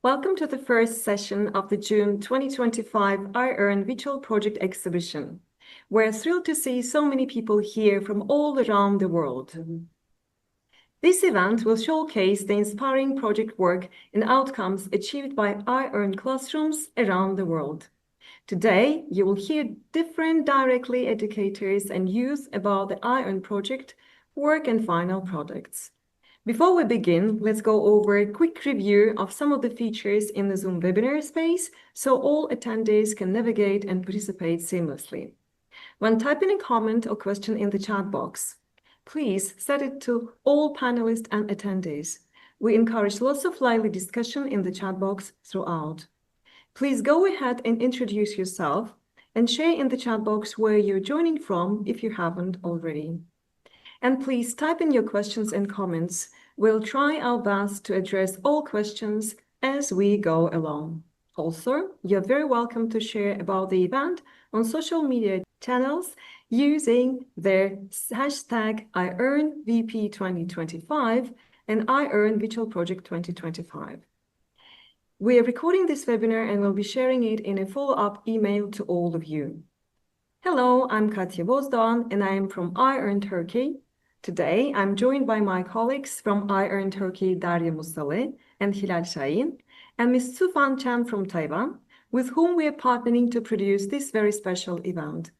Welcome to the first session of the June 2025 iEARN Virtual Project Exhibition. We're thrilled to see so many people here from all around the world. This event will showcase the inspiring project work and outcomes achieved by iEARN classrooms around the world. Today, you will hear different directly educators and youth about the iEARN project, work and final products. Before we begin, let's go over a quick review of some of the features in the Zoom webinar space so all attendees can navigate and participate seamlessly. When typing a comment or question in the chat box, please set it to all panelists and attendees. We encourage lots of lively discussion in the chat box throughout. Please go ahead and introduce yourself and share in the chat box where you're joining from if you haven't already. And please type in your questions and comments. We'll try our best to address all questions as we go along. Also, you're very welcome to share about the event on social media channels using their hashtag iEARNVP2025 and iEARN Virtual Project 2025. We are recording this webinar and will be sharing it in a follow-up email to all of you. Hello, I'm Katya Bozdoğan and I am from iEARN Turkey. Today, I'm joined by my colleagues from iEARN Turkey, Darya Musalı and Hilal Şahin, and Ms. Sufan Chen from Taiwan, with whom we are partnering to produce this very special event.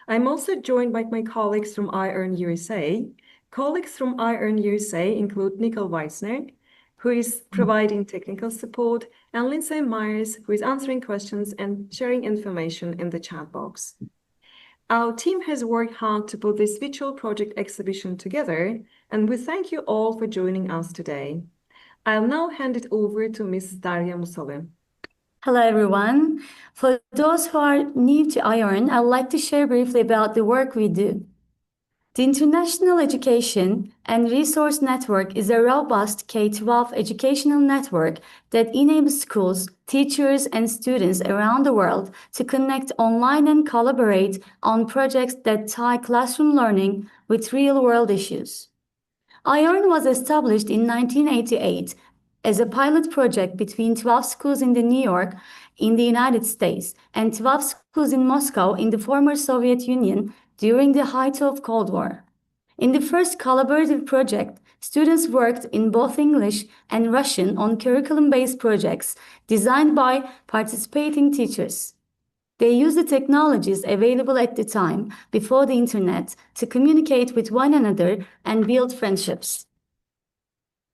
I'm also joined by my colleagues from iEARN USA. Colleagues from iEARN USA include Nicole Weissner, who is providing technical support, and Lindsay Myers, who is answering questions and sharing information in the chat box. Our team has worked hard to put this virtual project exhibition together, and we thank you all for joining us today. I'll now hand it over to Ms. Darya Musalı. Hello, everyone. For those who are new to iEARN, I would like to share briefly about the work we do. The International Education and Resource Network is a robust K-12 educational network that enables schools, teachers, and students around the world to connect online and collaborate on projects that tie classroom learning with real-world issues. iEARN was established in 1988 as a pilot project between 12 schools in New York in the United States and 12 schools in Moscow in the former Soviet Union during the height of Cold War. In the first collaborative project, students worked in both English and Russian on curriculum-based projects designed by participating teachers. They used the technologies available at the time before the internet to communicate with one another and build friendships.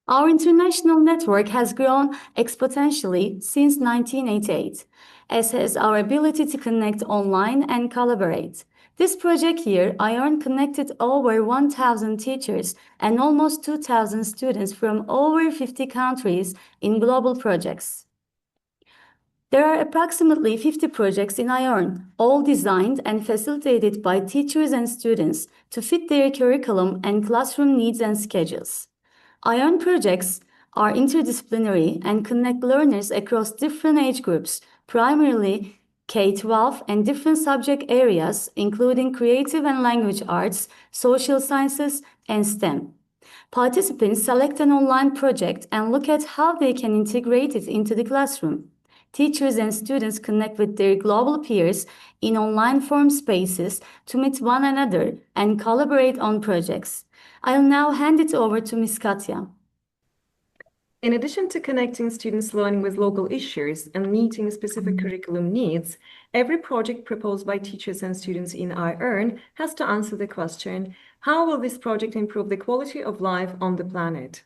Our international network has grown exponentially since 1988, as has our ability to connect online and collaborate. This project year, iEARN connected over 1,000 teachers and almost 2,000 students from over 50 countries in global projects. There are approximately 50 projects in iEARN, all designed and facilitated by teachers and students to fit their curriculum and classroom needs and schedules. iEARN projects are interdisciplinary and connect learners across different age groups, primarily K-12 and different subject areas, including creative and language arts, social sciences, and STEM. Participants select an online project and look at how they can integrate it into the classroom. Teachers and students connect with their global peers in online forum spaces to meet one another and collaborate on projects. I'll now hand it over to Ms. Katya. In addition to connecting students learning with local issues and meeting specific curriculum needs, every project proposed by teachers and students in iEARN has to answer the question, how will this project improve the quality of life on the planet?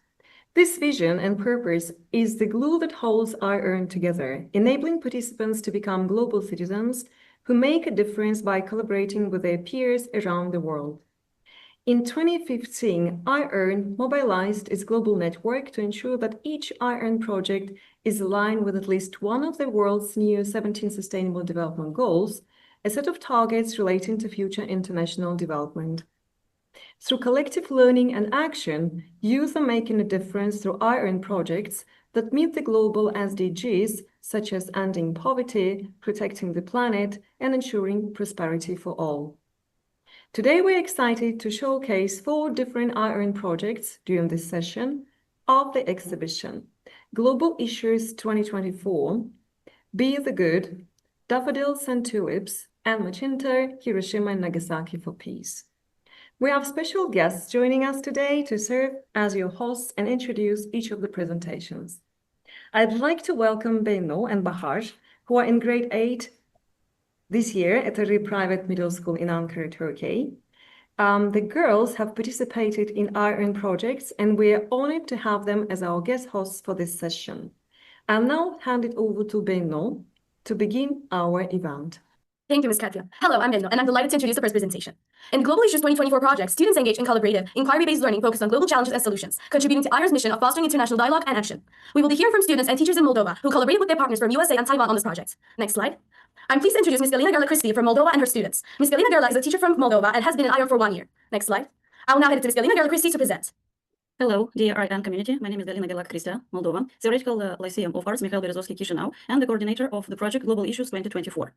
This vision and purpose is the glue that holds iEARN together, enabling participants to become global citizens who make a difference by collaborating with their peers around the world. In 2015, iEARN mobilized its global network to ensure that each iEARN project is aligned with at least one of the world's new 17 Sustainable Development Goals, a set of targets relating to future international development. Through collective learning and action, youth are making a difference through iEARN projects that meet the global SDGs, such as ending poverty, protecting the planet, and ensuring prosperity for all. Today, we're excited to showcase 4 different iEARN projects during this session of the exhibition. Global Issues 2024, Be the Good, Daffodils and Tulips, and Machinto, Hiroshima and Nagasaki for Peace. We have special guests joining us today to serve as your hosts and introduce each of the presentations. I'd like to welcome Benno and Bahar, who are in grade 8 this year at a private middle school in Ankara, Turkey. The girls have participated in iEARN projects, and we are honored to have them as our guest hosts for this session. I'll now hand it over to Benno to begin our event. Thank you, Ms. Katya. Hello, I'm Benno, and I'm delighted to introduce the first presentation. In Global Issues 2024 project, students engage in collaborative, inquiry-based learning focused on global challenges and solutions, contributing to iEARN's mission of fostering international dialogue and action. We will be hearing from students and teachers in Moldova who collaborated with their partners from USA and Taiwan on this project. Next slide. I'm pleased to introduce Ms. Galina Gerla-Cristi from Moldova and her students. Ms. Galina Gerla is a teacher from Moldova and has been in iEARN for 1 year. Next slide. I will now hand it to Ms. Galina Gerla-Cristi to present. Hello, dear iEARN community. My name is Galina Gerla-Cristi, Moldova, Theoretical Lyceum of Arts, Mikhail Berezovsky, Chisinau, and the coordinator of the project Global Issues 2024.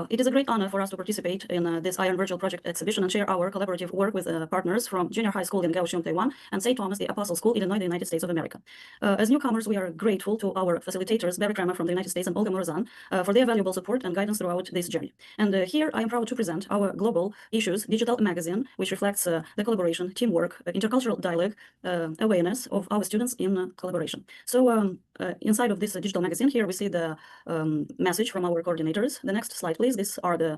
It is a great honor for us to participate in this iEARN virtual project exhibition and share our collaborative work with partners from junior high school in Kaohsiung, Taiwan, and St. Thomas the Apostle School, Illinois, the United States of America. As newcomers, we are grateful to our facilitators, Barry Kramer from the United States and Olga Morazan, for their valuable support and guidance throughout this journey. And here I am proud to present our Global Issues digital magazine, which reflects the collaboration, teamwork, intercultural dialogue, awareness of our students in collaboration. So inside of this digital magazine, here we see the message from our coordinators. The next slide, please. These are the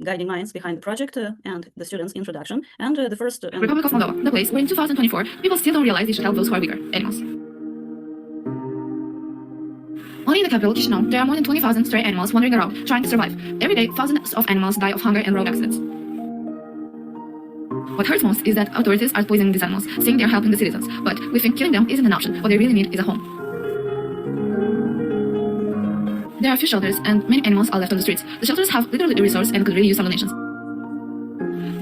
guiding minds behind the project and the students' introduction. And the first... Republic of Moldova, the place where in 2024, people still don't realize they should help those who are weaker, animals. Only in the capital, Chisinau, there are more than 20,000 stray animals wandering around, trying to survive. Every day, thousands of animals die of hunger and road accidents. What hurts most is that authorities are poisoning these animals, saying they are helping the citizens, but we think killing them isn't an option. What they really need is a home. There are few shelters, and many animals are left on the streets. The shelters have little resources and could really use some donations.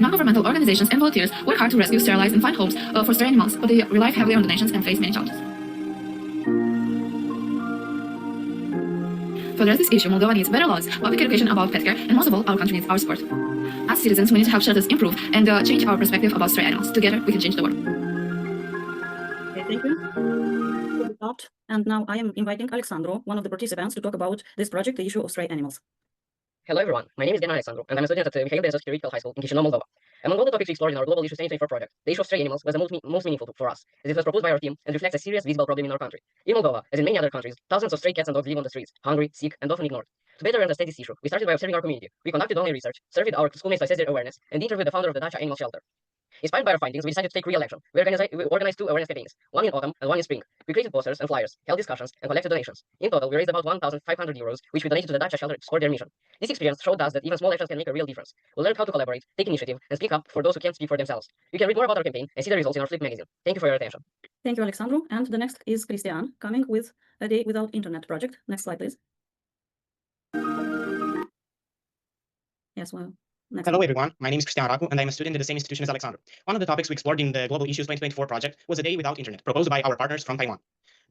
Non-governmental organizations and volunteers work hard to rescue, sterilize, and find homes for stray animals, but they rely heavily on donations and face many challenges. To address this issue, Moldova needs better laws, public education about pet care, and most of all, our country needs our support. As citizens, we need to help shelters improve and change our perspective about stray animals. Together, we can change the world. Okay, thank you. And now I am inviting Alexandru, one of the participants, to talk about this project, the issue of stray animals. Hello everyone, my name is Alexandru, and I'm a student at Mikhail Berezovsky Theoretical High School in Chisinau, Moldova. Among all the topics we explored in our Global Issues 2024 project, the issue of stray animals was the most meaningful for us, as it was proposed by our team and reflects a serious visible problem in our country. In Moldova, as in many other countries, thousands of stray cats and dogs live on the streets, hungry, sick, and often ignored. To better understand this issue, we started by observing our community. We conducted online research, surveyed our schoolmates to assess their awareness, and interviewed the founder of the Dacha Animal Shelter. Inspired by our findings, we decided to take real action. We organized 2 awareness campaigns, one in autumn and one in spring. We created posters and flyers, held discussions, and collected donations. In total, we raised about 1,500 euros, which we donated to the Dacha shelter to support their mission. This experience showed us that even small actions can make a real difference. We learned how to collaborate, take initiative, and speak up for those who can't speak for themselves. You can read more about our campaign and see the results in our Flip magazine. Thank you for your attention. Thank you, Alexandru. And the next is Christian, coming with a Day Without Internet project. Next slide, please. Yes, well. Hello everyone, my name is Cristian Racu and I'm a student at the same institution as Alexandru. One of the topics we explored in the Global Issues 2024 project was a day without internet, proposed by our partners from Taiwan.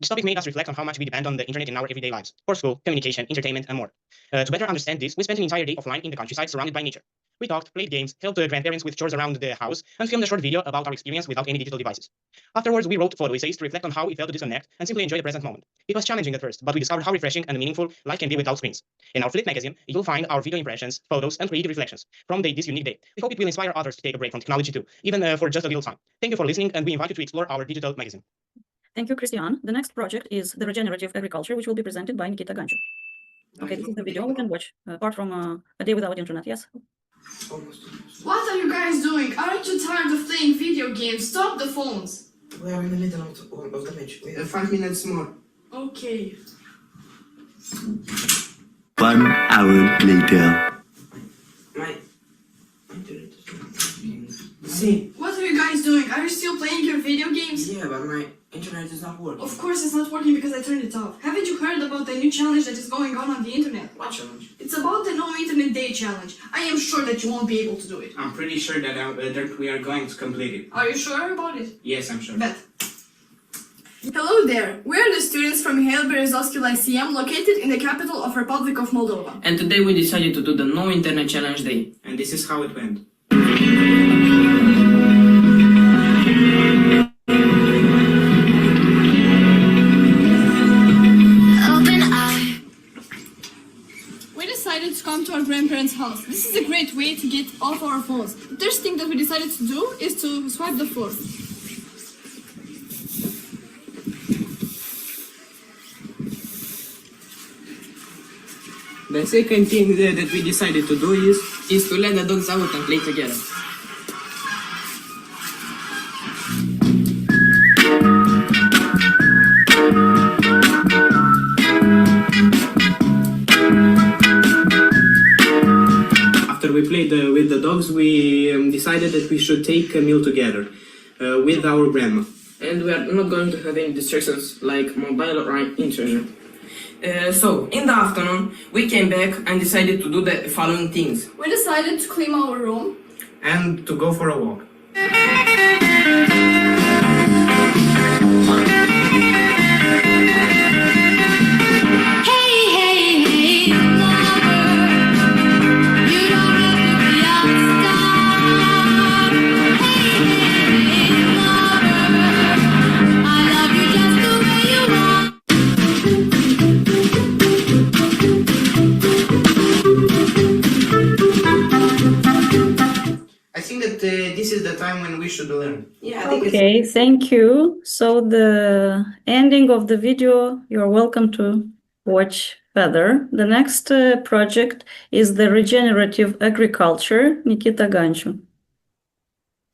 This topic made us reflect on how much we depend on the internet in our everyday lives, for school, communication, entertainment, and more. To better understand this, we spent an entire day offline in the countryside surrounded by nature. We talked, played games, helped grandparents with chores around the house, and filmed a short video about our experience without any digital devices. Afterwards, we wrote photo essays to reflect on how it felt to disconnect and simply enjoy the present moment. It was challenging at first, but we discovered how refreshing and meaningful life can be without screens. In our Flip magazine, you'll find our video impressions, photos, and creative reflections from this unique day. We hope it will inspire others to take a break from technology too, even for just a little time. Thank you for listening, and we invite you to explore our digital magazine. Thank you, Christian. The next project is the regenerative agriculture, which will be presented by Nikita Ganchu. Okay, this is the video we can watch, apart from a day without internet. Yes? What are you guys doing? Aren't you tired of playing video games? Stop the phones! We are in the middle of the match. We have 5 minutes more. Okay. 1 hour later. My internet is not. See? What are you guys doing? Are you still playing your video games? Yeah, but my internet is not working. Of course it's not working because I turned it off. Haven't you heard about the new challenge that is going on the internet? What challenge? It's about the No Internet Day challenge. I am sure that you won't be able to do it. I'm pretty sure that we are going to complete it. Are you sure about it? Yes, I'm sure. Bet. Hello there. We are the students from Mikhail Berezovsky Lyceum located in the capital of Republic of Moldova. And today we decided to do the No Internet Challenge Day. And this is how it went. to our grandparents' house. This is a great way to get off our phones. The first thing that we decided to do is to swipe the floor. The second thing that we decided to do is to let the dogs out and play together. After we played with the dogs, we decided that we should take a meal together with our grandma. And we are not going to have any distractions like mobile or internet. So, in the afternoon, we came back and decided to do the following things. We decided to clean our room And to go for a walk. I think that this is the time when we should learn. Yeah, I think Okay, thank you. So the ending of the video, you're welcome to watch further. The next project is the regenerative agriculture. Nikita Ganchu.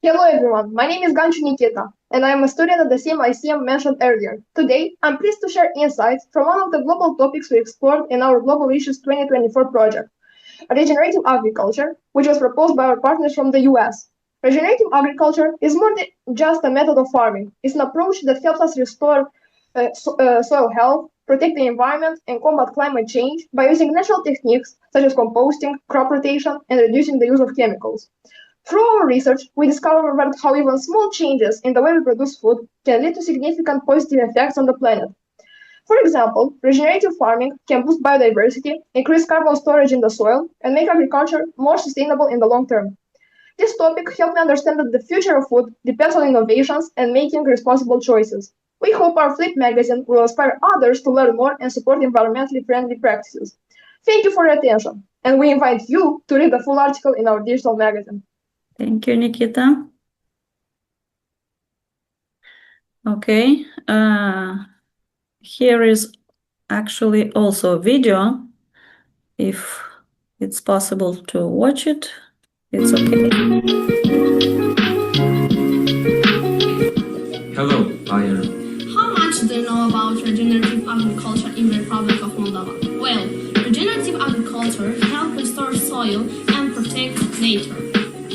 Hello everyone, my name is Ganchu Nikita, and I am a student at the same ICM mentioned earlier. Today, I'm pleased to share insights from one of the global topics we explored in our Global Issues 2024 project, regenerative agriculture, which was proposed by our partners from the US. Regenerative agriculture is more than just a method of farming. It's an approach that helps us restore soil health, protect the environment, and combat climate change by using natural techniques such as composting, crop rotation, and reducing the use of chemicals. Through our research, we discovered how even small changes in the way we produce food can lead to significant positive effects on the planet. For example, regenerative farming can boost biodiversity, increase carbon storage in the soil, and make agriculture more sustainable in the long term. This topic helped me understand that the future of food depends on innovations and making responsible choices. We hope our Flip magazine will inspire others to learn more and support environmentally friendly practices. Thank you for your attention, and we invite you to read the full article in our digital magazine. Thank you, Nikita. Okay, here is actually also a video. If it's possible to watch it, it's okay. Hello, iEARN. How much do you know about regenerative agriculture in the Republic of Moldova? Well, regenerative agriculture helps restore soil and protect nature.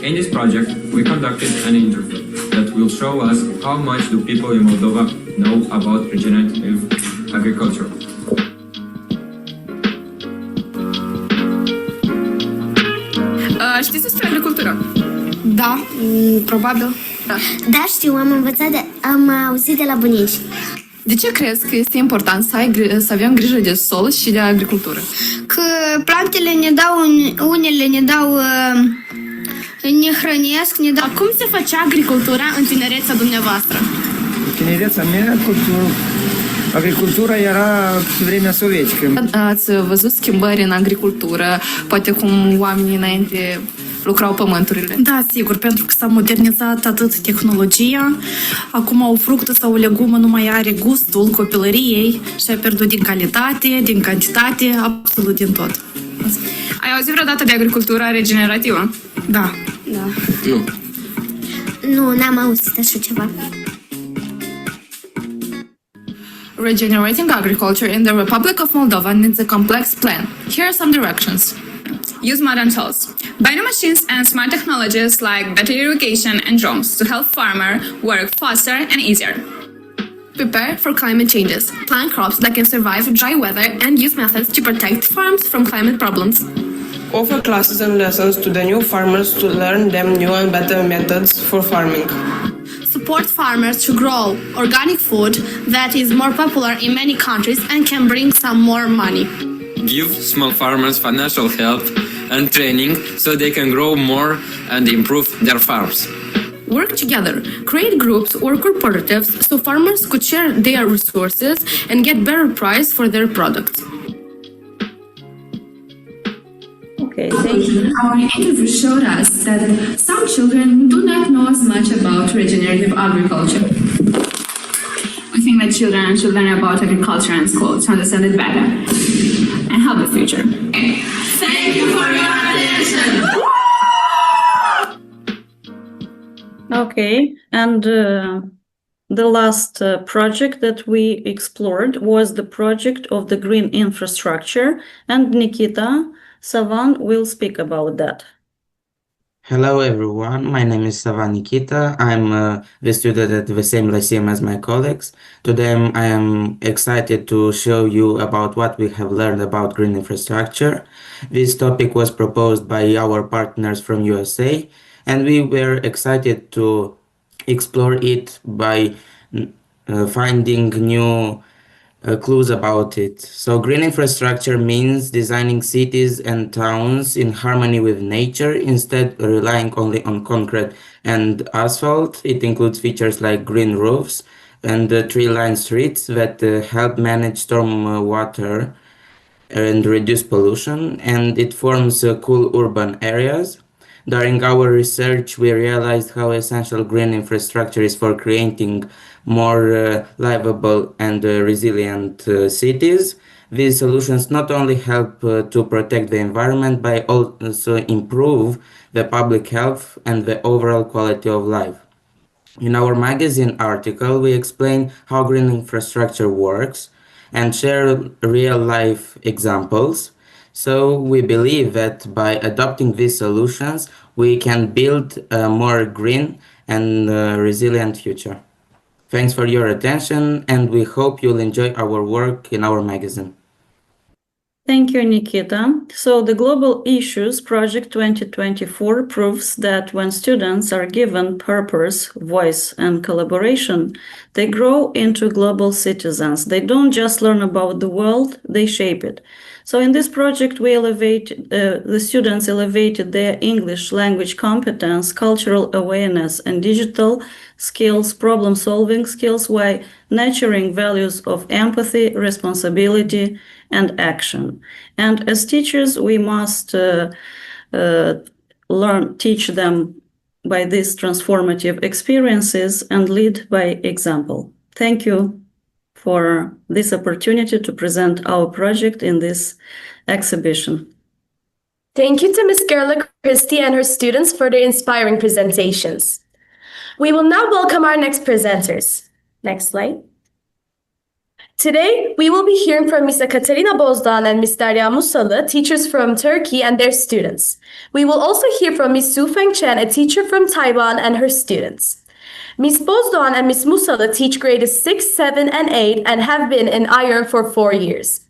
In this project, we conducted an interview that will show us how much do people in Moldova know about regenerative agriculture. Știți despre agricultură? Da, probabil. Da, știu, am auzit de la bunici. De ce crezi că este important să avem grijă de sol și de agricultură? Că plantele ne dau, unele ne dau, ne hrănesc, ne dau... Cum se făcea agricultura în tinerețea dumneavoastră? Tinerețea mea, agricultura era pe vremea sovietică. Ați văzut schimbări în agricultură, poate cum oamenii înainte lucrau pământurile? Da, sigur, pentru că s-a modernizat atât tehnologia, acum o fructă sau o legumă nu mai are gustul copilăriei și a pierdut din calitate, din cantitate, absolut din tot. Ai auzit vreodată de agricultura regenerativă? Da. Da. Nu. Nu, n-am auzit așa ceva. Regenerating agriculture in the Republic of Moldova needs a complex plan. Here are some directions. Use modern tools. Buy new machines and smart technologies like better irrigation and drones to help farmers work faster and easier. Prepare for climate changes. Plant crops that can survive dry weather and use methods to protect farms from climate problems. Offer classes and lessons to the new farmers to learn them new and better methods for farming. Support farmers to grow organic food that is more popular in many countries and can bring some more money. Give small farmers financial help and training so they can grow more and improve their farms. Work together. Create groups or cooperatives so farmers could share their resources and get better price for their products. Okay, thank you. Our interview showed us that some children do not know as much about regenerative agriculture. We think that children should learn about agriculture in school to understand it better and help the future. Thank you for your attention. Okay, and the last project that we explored was the project of the green infrastructure, and Nikita Savan will speak about that. Hello everyone, my name is Savan Nikita. I'm the student at the same lyceum as my colleagues. Today I am excited to show you about what we have learned about green infrastructure. This topic was proposed by our partners from USA, and we were excited to explore it by finding new clues about it. So green infrastructure means designing cities and towns in harmony with nature instead of relying only on concrete and asphalt. It includes features like green roofs and tree-lined streets that help manage storm water and reduce pollution, and it forms cool urban areas. During our research, we realized how essential green infrastructure is for creating more livable and resilient cities. These solutions not only help to protect the environment, but also improve the public health and the overall quality of life. In our magazine article, we explain how green infrastructure works and share real-life examples. So we believe that by adopting these solutions, we can build a more green and resilient future. Thanks for your attention, and we hope you'll enjoy our work in our magazine. Thank you, Nikita. So the Global Issues Project 2024 proves that when students are given purpose, voice, and collaboration, they grow into global citizens. They don't just learn about the world, they shape it. So in this project, the students elevated their English language competence, cultural awareness, and digital skills, problem-solving skills, while nurturing values of empathy, responsibility, and action. And as teachers, we must teach them by these transformative experiences and lead by example. Thank you for this opportunity to present our project in this exhibition. Thank you to Ms. Gerla Christie and her students for their inspiring presentations. We will now welcome our next presenters. Next slide. Today, we will be hearing from Ms. Katerina Bozdan and Ms. Derya Musalı, teachers from Turkey and their students. We will also hear from Ms. Sufeng Chen, a teacher from Taiwan, and her students. Ms. Bozdan and Ms. Musalı teach grades 6, 7, and 8 and have been in iEARN for 4 years.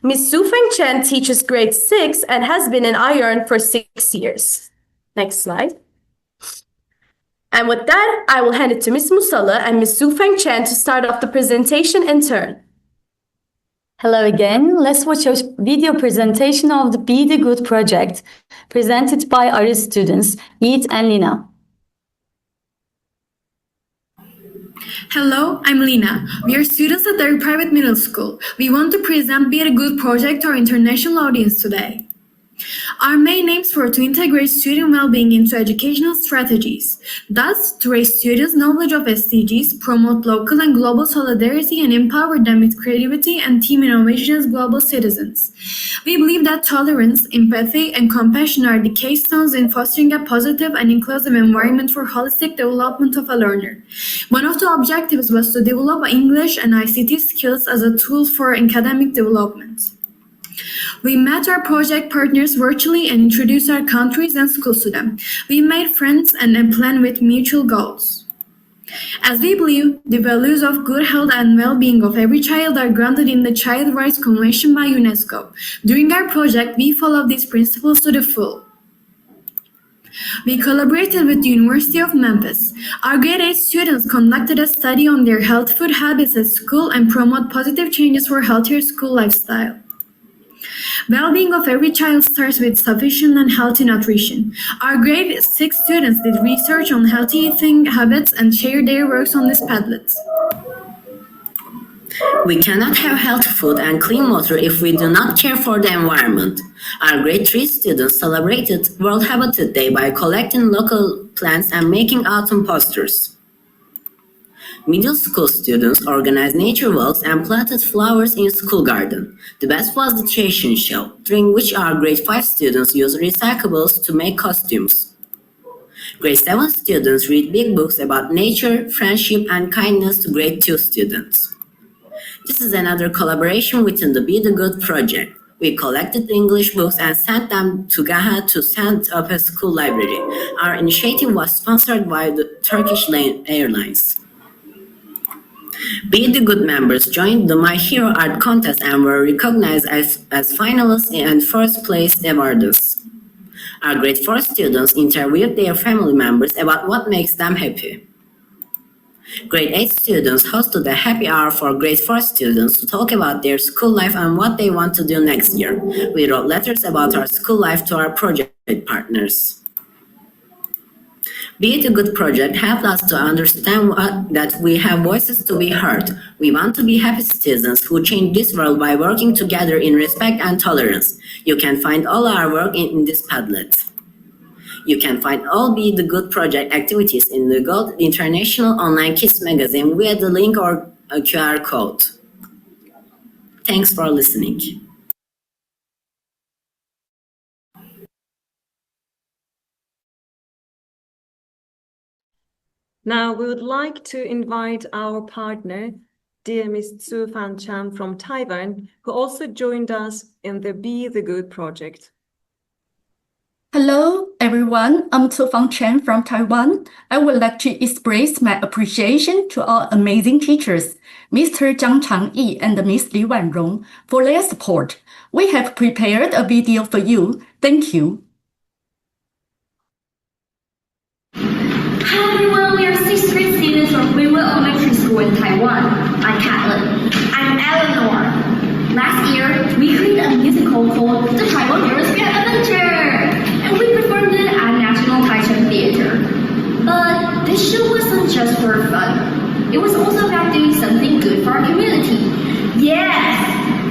Ms. Sufeng Chen teaches grade 6 and has been in iEARN for 6 years. Next slide. And with that, I will hand it to Ms. Musalı and Ms. Sufeng Chen to start off the presentation in turn. Hello again. Let's watch a video presentation of the Be the Good project presented by our students, Yiğit and Lina. Hello, I'm Lina. We are students at their private middle school. We want to present Be the Good project to our international audience today. Our main aims were to integrate student well-being into educational strategies, thus to raise students' knowledge of SDGs, promote local and global solidarity, and empower them with creativity and team innovation as global citizens. We believe that tolerance, empathy, and compassion are the keystones in fostering a positive and inclusive environment for holistic development of a learner. One of the objectives was to develop English and ICT skills as a tool for academic development. We met our project partners virtually and introduced our countries and schools to them. We made friends and a plan with mutual goals. As we believe the values of good health and well-being of every child are grounded in the Child Rights Convention by UNESCO. During our project, we followed these principles to the full. We collaborated with the University of Memphis. Our grade 8 students conducted a study on their health food habits at school and promote positive changes for healthier school lifestyle. Well-being of every child starts with sufficient and healthy nutrition. Our grade 6 students did research on healthy eating habits and shared their works on this Padlet. We cannot have healthy food and clean water if we do not care for the environment. Our grade 3 students celebrated World Habitat Day by collecting local plants and making autumn posters. Middle school students organized nature walks and planted flowers in school garden. The best was the fashion show, during which our grade 5 students used recyclables to make costumes. Grade 7 students read big books about nature, friendship, and kindness to grade 2 students. This is another collaboration within the Be the Good project. We collected English books and sent them to Gaha to set up a school library. Our initiative was sponsored by the Turkish Airlines. Be the Good members joined the My Hero Art contest and were recognized as finalists and first place awardees. Our grade 4 students interviewed their family members about what makes them happy. Grade 8 students hosted a happy hour for grade 4 students to talk about their school life and what they want to do next year. We wrote letters about our school life to our project partners. Be It a Good project helped us to understand that we have voices to be heard. We want to be happy citizens who change this world by working together in respect and tolerance. You can find all our work in this Padlet. You can find all Be the Good project activities in the Gold International Online Kids magazine via the link or a QR code. Thanks for listening. Now we would like to invite our partner, dear Ms. Tzu Fan Chan from Taiwan, who also joined us in the Be the Good project. Hello, everyone. I'm Tzu Fan Chen from Taiwan. I would like to express my appreciation to our amazing teachers, Mr. Zhang Changyi and Ms. Li Wanrong, for their support. We have prepared a video for you. Thank you. Hi everyone, we are 6th grade students from Greenwood Elementary School in Taiwan. I'm Catlin. I'm Eleanor. Last year, we created a musical called The Taiwan Girls Grand Adventure, and we performed it at National Taichung Theater. But this show wasn't just for fun. It was also about doing something good for our community. Yes,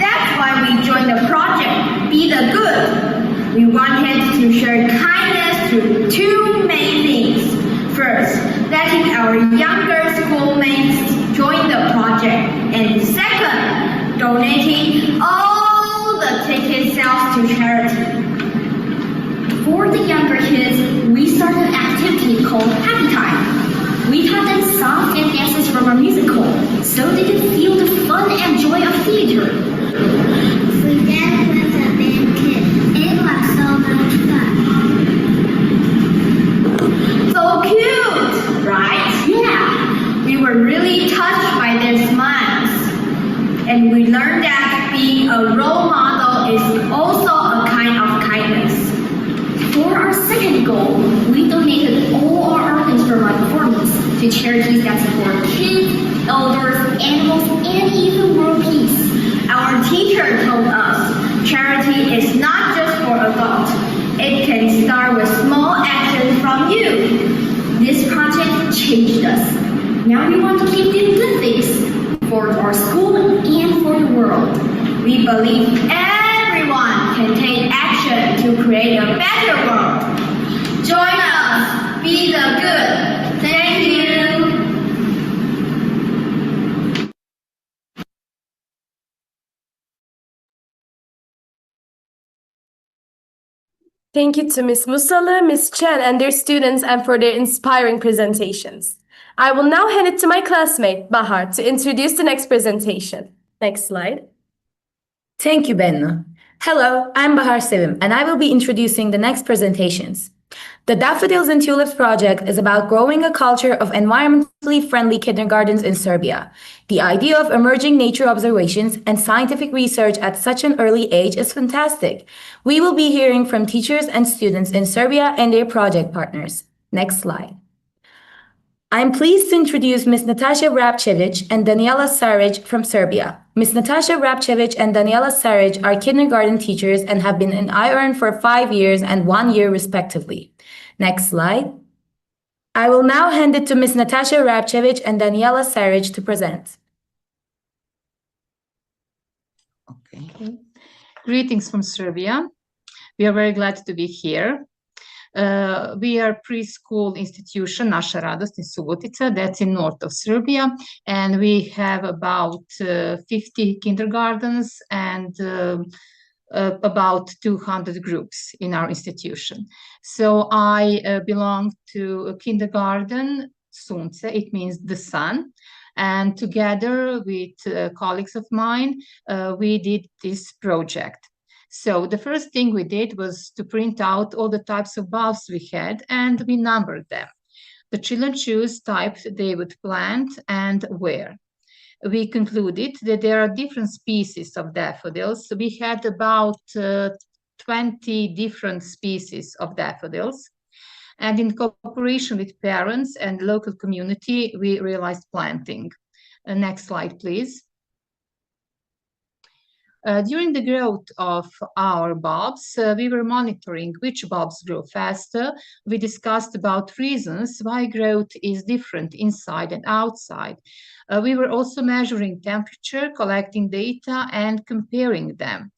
that's why we joined the project, Be the Good. We wanted to share kindness through two main things. First, letting our younger schoolmates join the project, and second, donating all the ticket sales to charity. For the younger kids, we started an activity called Happy Time. We taught them songs and dances from our musical, so they could feel the fun and joy of theater. We danced with the band kids. It was so much fun. So cute, right? Yeah. We were really touched by their smiles. And we learned that being a role model is also a kind of kindness. For our second goal, we donated all our organs from our performance to charities that support kids, elders, animals, and even world peace. Our teacher told us charity is not just for adults. It can start with small actions from you. This project changed us. Now we want to keep doing good things for our school and for the world. We believe everyone can take action to create a better world. Join us. Be the Good. Thank you. Thank you to Ms. Musala, Ms. Chen, and their students and for their inspiring presentations. I will now hand it to my classmate, Bahar, to introduce the next presentation. Next slide. Thank you, Bennu. Hello, I'm Bahar Sevim, and I will be introducing the next presentations. The Daffodils and Tulips project is about growing a culture of environmentally friendly kindergartens in Serbia. The idea of emerging nature observations and scientific research at such an early age is fantastic. We will be hearing from teachers and students in Serbia and their project partners. Next slide. I'm pleased to introduce Ms. Natasha Vrapcevic and Daniela Saric from Serbia. Ms. Natasha Vrapcevic and Daniela Saric are kindergarten teachers and have been in iEARN for 5 years and 1 year respectively. Next slide. I will now hand it to Ms. Natasha Vrapcevic and Daniela Saric to present. Greetings from Serbia. We are very glad to be here. We are preschool institution, Naša Radost in Subotica, that's in north of Serbia, and we have about 50 kindergartens and about 200 groups in our institution. So I belong to a kindergarten, Sunce, it means the sun, and together with colleagues of mine, we did this project. So the first thing we did was to print out all the types of bulbs we had, and we numbered them. The children choose types they would plant and where. We concluded that there are different species of daffodils. So we had about 20 different species of daffodils. And in cooperation with parents and local community, we realized planting. Next slide, please. During the growth of our bulbs, we were monitoring which bulbs grow faster. We discussed about reasons why growth is different inside and outside. We were also measuring temperature, collecting data, and comparing them.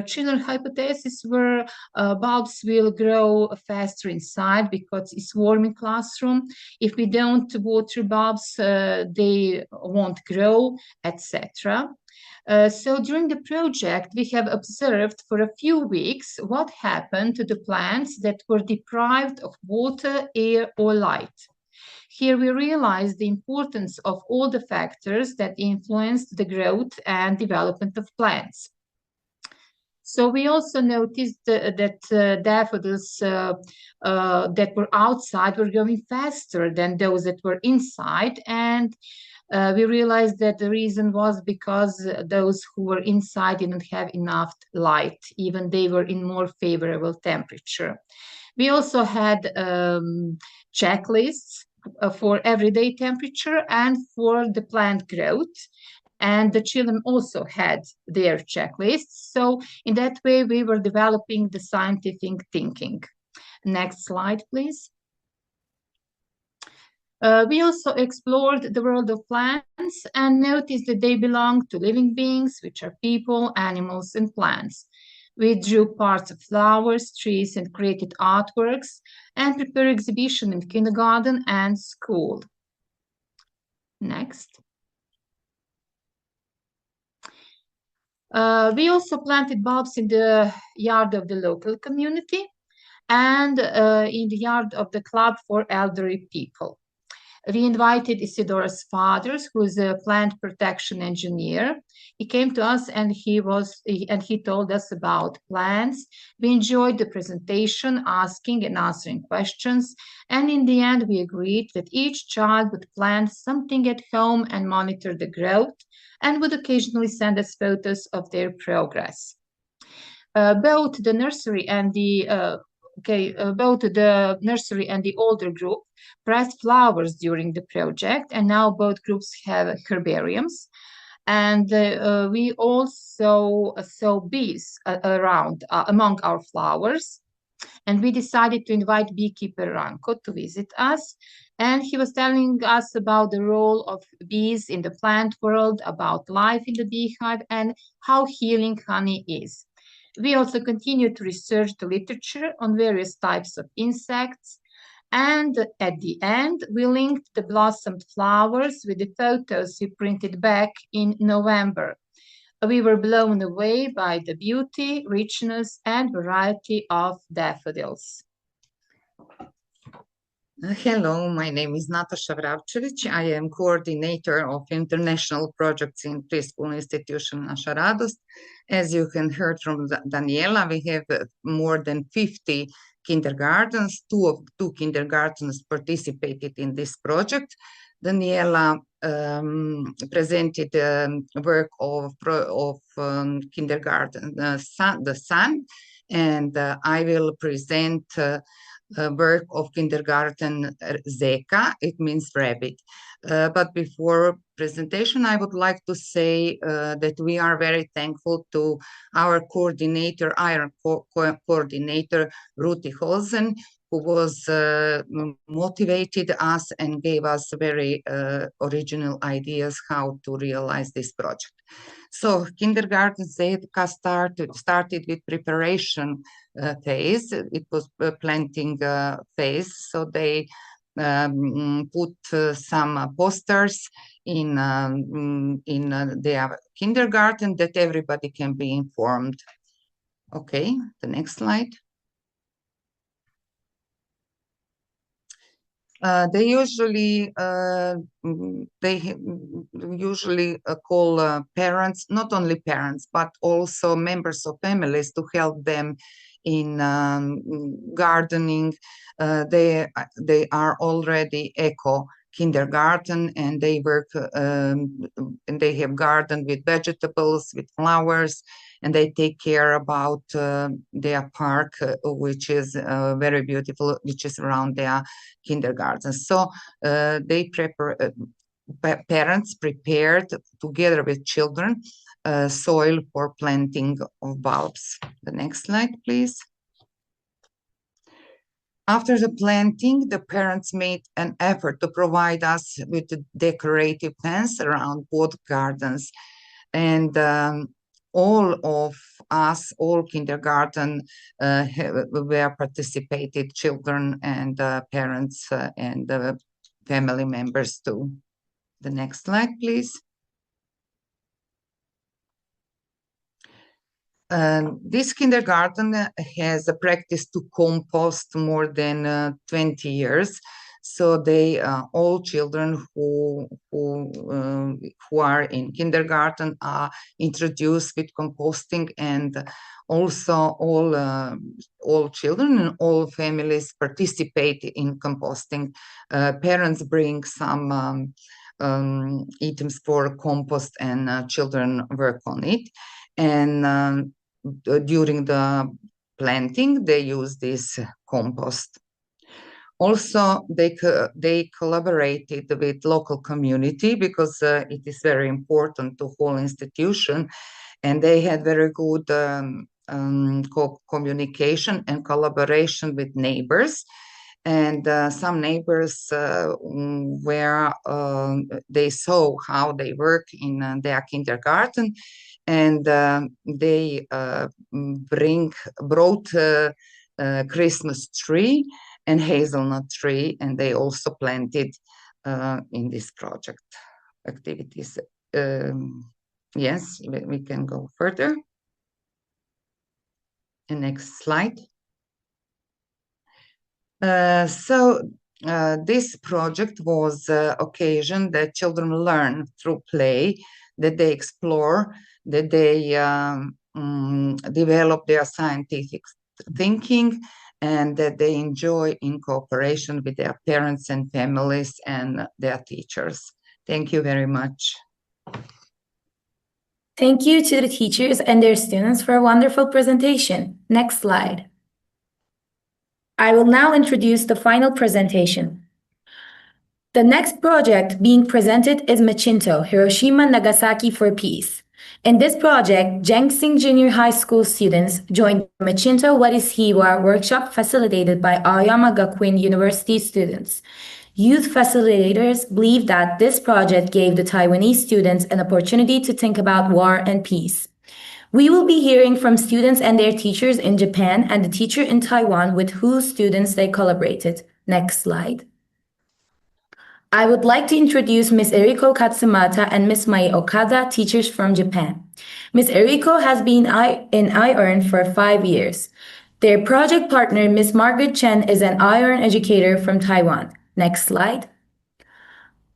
Children's hypotheses were bulbs will grow faster inside because it's warm in classroom. If we don't water bulbs, they won't grow, etc. So during the project, we have observed for a few weeks what happened to the plants that were deprived of water, air, or light. Here we realized the importance of all the factors that influenced the growth and development of plants. So we also noticed that daffodils that were outside were growing faster than those that were inside, and we realized that the reason was because those who were inside didn't have enough light, even they were in more favorable temperature. We also had checklists for everyday temperature and for the plant growth. And the children also had their checklists. So in that way, we were developing the scientific thinking. Next slide, please. We also explored the world of plants and noticed that they belong to living beings, which are people, animals, and plants. We drew parts of flowers, trees, and created artworks, and prepared exhibition in kindergarten and school. Next. We also planted bulbs in the yard of the local community and in the yard of the club for elderly people. We invited Isidora's father, who is a plant protection engineer. He came to us and he told us about plants. We enjoyed the presentation, asking and answering questions. And in the end, we agreed that each child would plant something at home and monitor the growth, and would occasionally send us photos of their progress. Both the nursery and the older group pressed flowers during the project, and now both groups have herbariums. And we also saw bees around among our flowers. And we decided to invite beekeeper Ranko to visit us. And he was telling us about the role of bees in the plant world, about life in the beehive, and how healing honey is. We also continued to research the literature on various types of insects. And at the end, we linked the blossomed flowers with the photos we printed back in November. We were blown away by the beauty, richness, and variety of daffodils. Hello, my name is Natasha Vravčević. I am coordinator of international projects in preschool institution Naša Radost. As you can heard from Daniela, we have more than 50 kindergartens. Two kindergartens participated in this project. Daniela presented work of kindergarten, the Sun, and I will present work of kindergarten Zeka, it means rabbit. But before presentation, I would like to say that we are very thankful to our coordinator, iEARN coordinator, Ruti Holzen, who was motivated us and gave us very original ideas how to realize this project. So kindergarten Zetka started with preparation phase. It was planting phase. So they put some posters in their kindergarten that everybody can be informed. Okay, the next slide. They usually call parents, not only parents, but also members of families to help them in gardening. They are already eco kindergarten, and they work and they have garden with vegetables, with flowers, and they take care about their park, which is very beautiful, which is around their kindergarten. So parents prepared together with children soil for planting of bulbs. The next slide, please. After the planting, the parents made an effort to provide us with the decorative fence around both gardens. And all of us, all kindergarten were participated, children and parents and family members too. The next slide, please. This kindergarten has a practice to compost more than 20 years. So they all children who are in kindergarten are introduced with composting, and also all children and all families participate in composting. Parents bring some items for compost, and children work on it. And during the planting, they use this compost. Also, they collaborated with local community because it is very important to whole institution, and they had very good communication and collaboration with neighbors. And some neighbors where they saw how they work in their kindergarten, and they brought Christmas tree and hazelnut tree, and they also planted in this project activities. Yes, we can go further. The next slide. This project was occasion that children learn through play, that they explore, that they develop their scientific thinking, and that they enjoy in cooperation with their parents and families and their teachers. Thank you very much. Thank you to the teachers and their students for a wonderful presentation. Next slide. I will now introduce the final presentation. The next project being presented is Machinto, Hiroshima Nagasaki for Peace. In this project, Jangsing Junior High School students joined the Machinto What is Hiwa workshop facilitated by Aoyama Gakuin University students. Youth facilitators believe that this project gave the Taiwanese students an opportunity to think about war and peace. We will be hearing from students and their teachers in Japan and the teacher in Taiwan with whose students they collaborated. Next slide. I would like to introduce Ms. Eriko Katsumata and Ms. Mai Okada, teachers from Japan. Ms. Eriko has been in iEARN for 5 years. Their project partner, Ms. Margaret Chen, is an iEARN educator from Taiwan. Next slide.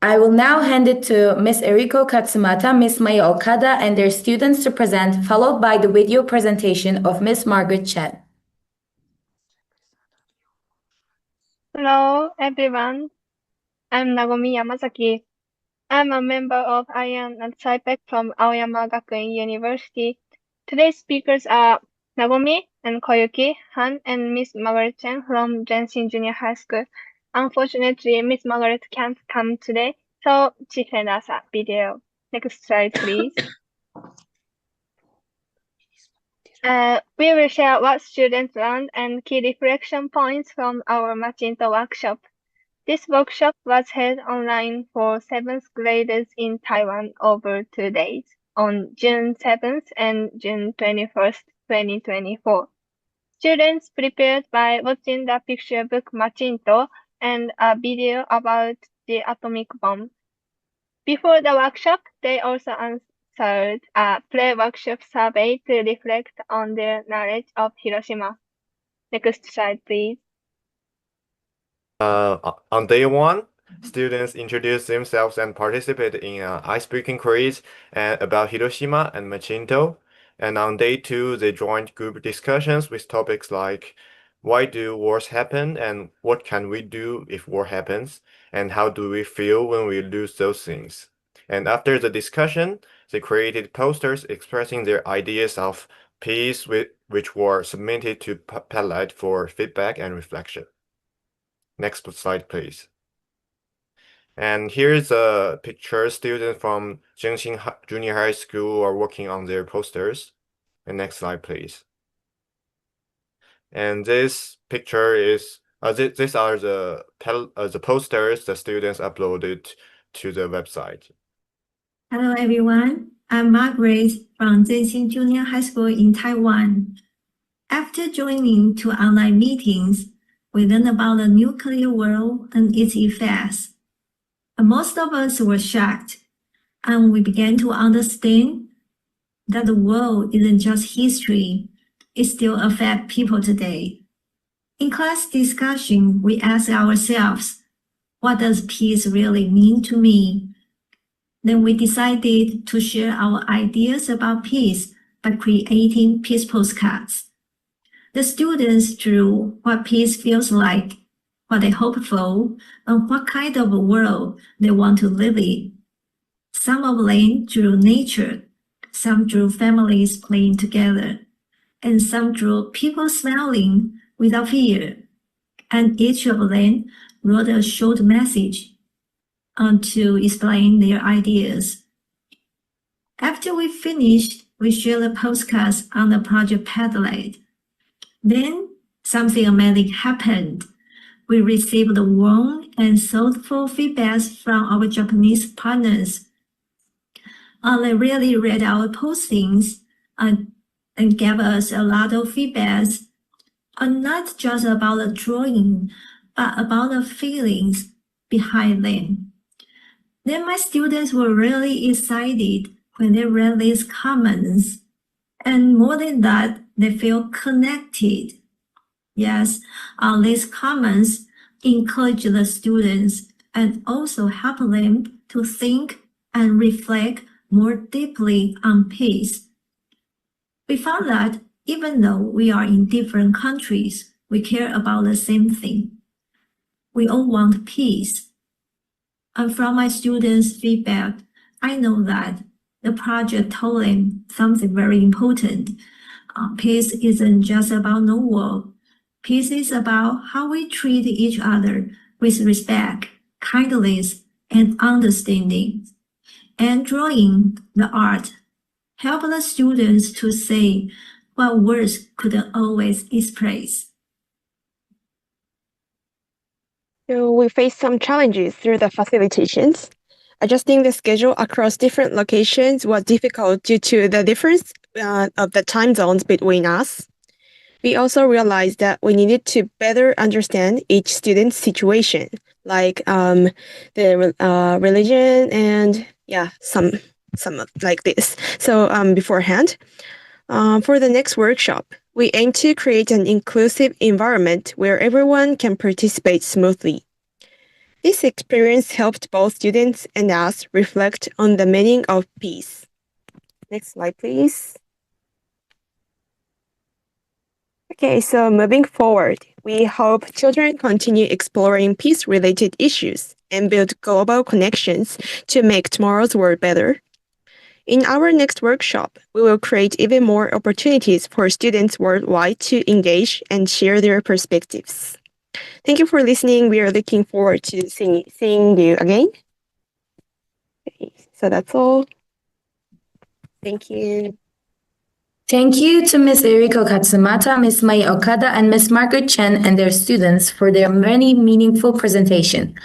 I will now hand it to Ms. Eriko Katsumata, Ms. Mai Okada, and their students to present, followed by the video presentation of Ms. Margaret Chen. Hello, everyone. I'm Nagomi Yamazaki. I'm a member of iEARN at SciPec from Aoyama Gakuin University. Today's speakers are Nagomi and Koyuki, Han, and Miss Margaret Chen from Jangsing Junior High School. Unfortunately, Miss Margaret can't come today, so she sent us a video. Next slide, please. We will share what students learned and key reflection points from our Machinto workshop. This workshop was held online for 7th graders in Taiwan over 2 days. on June 7th and June 21st, 2024. Students prepared by watching the picture book Machinto and a video about the atomic bomb. Before the workshop, they also answered a pre-workshop survey to reflect on their knowledge of Hiroshima. Next slide, please. On day one, students introduced themselves and participated in an icebreaking quiz about Hiroshima and Machinto. And on day two, they joined group discussions with topics like why do wars happen and what can we do if war happens and how do we feel when we lose those things. And after the discussion, they created posters expressing their ideas of peace which were submitted to Padlet for feedback and reflection. Next slide, please. And here's a picture. Students from Zhengxin Junior High School are working on their posters. And next slide, please. And this picture is these are the posters the students uploaded to the website. Hello everyone, I'm Margaret from Zhengxin Junior High School in Taiwan. After joining 2 online meetings, we learned about the nuclear war and its effects. Most of us were shocked, and we began to understand that the world isn't just history, it still affects people today. In class discussion, we asked ourselves, what does peace really mean to me? Then we decided to share our ideas about peace by creating peace postcards. The students drew what peace feels like, what they hope for, and what kind of a world they want to live in. Some of them drew nature, some drew families playing together, and some drew people smiling without fear. And each of them wrote a short message to explain their ideas. After we finished, we shared the postcards on the project Padlet. Then something amazing happened. We received warm and thoughtful feedback from our Japanese partners. They really read our postings and gave us a lot of feedback, not just about the drawing, but about the feelings behind them. Then my students were really excited when they read these comments. And more than that, they feel connected. Yes, these comments encourage the students and also help them to think and reflect more deeply on peace. We found that even though we are in different countries, we care about the same thing. We all want peace. And from my students' feedback, I know that the project told them something very important. Peace isn't just about no war. Peace is about how we treat each other with respect, kindness, and understanding. And drawing, the art, help the students to say what words couldn't always express. So we faced some challenges through the facilitations. Adjusting the schedule across different locations was difficult due to the difference of the time zones between us. We also realized that we needed to better understand each student's situation, like the religion and some like this. So beforehand, for the next workshop, we aim to create an inclusive environment where everyone can participate smoothly. This experience helped both students and us reflect on the meaning of peace. Next slide, please. Okay, so moving forward, we hope children continue exploring peace-related issues and build global connections to make tomorrow's world better. In our next workshop, we will create even more opportunities for students worldwide to engage and share their perspectives. Thank you for listening. We are looking forward to seeing you again. Okay, so that's all. Thank you. Thank you to Ms. Eriko Katsumata, Ms. Mai Okada, and Ms. Margaret Chen and their students for their many meaningful presentation.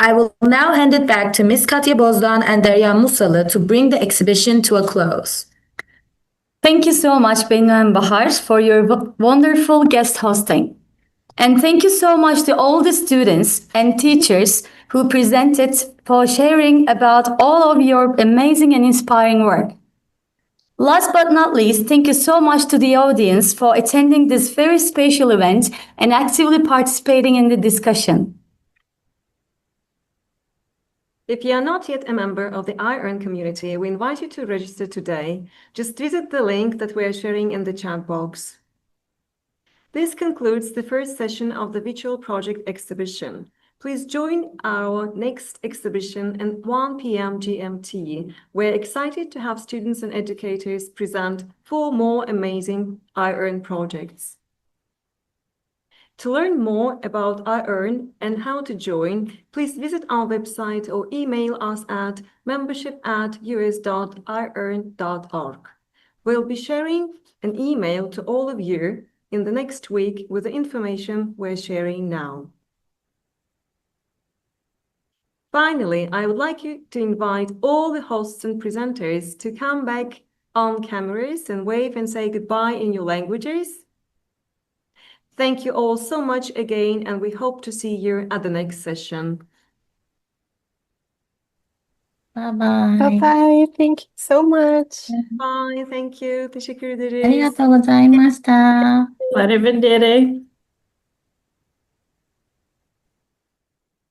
I will now hand it back to Ms. Katya Bozdan and Derya Musalı to bring the exhibition to a close. Thank you so much, Bennu and Bahar, for your wonderful guest hosting. And thank you so much to all the students and teachers who presented for sharing about all of your amazing and inspiring work. Last but not least, thank you so much to the audience for attending this very special event and actively participating in the discussion. If you are not yet a member of the iEARN community, we invite you to register today. Just visit the link that we are sharing in the chat box. This concludes the first session of the virtual project exhibition. Please join our next exhibition at 1 p.m. GMT. We're excited to have students and educators present 4 more amazing iEARN projects. To learn more about iEARN and how to join, please visit our website or email us at membership@us.iEARN.org. We'll be sharing an email to all of you in the next week with the information we're sharing now. Finally, I would like you to invite all the hosts and presenters to come back on cameras and wave and say goodbye in your languages. Thank you all so much again, and we hope to see you at the next session. Bye-bye. Bye-bye. Thank you so much. Bye. Thank you. Teşekkür ederiz. ありがとうございました。Arrivederci.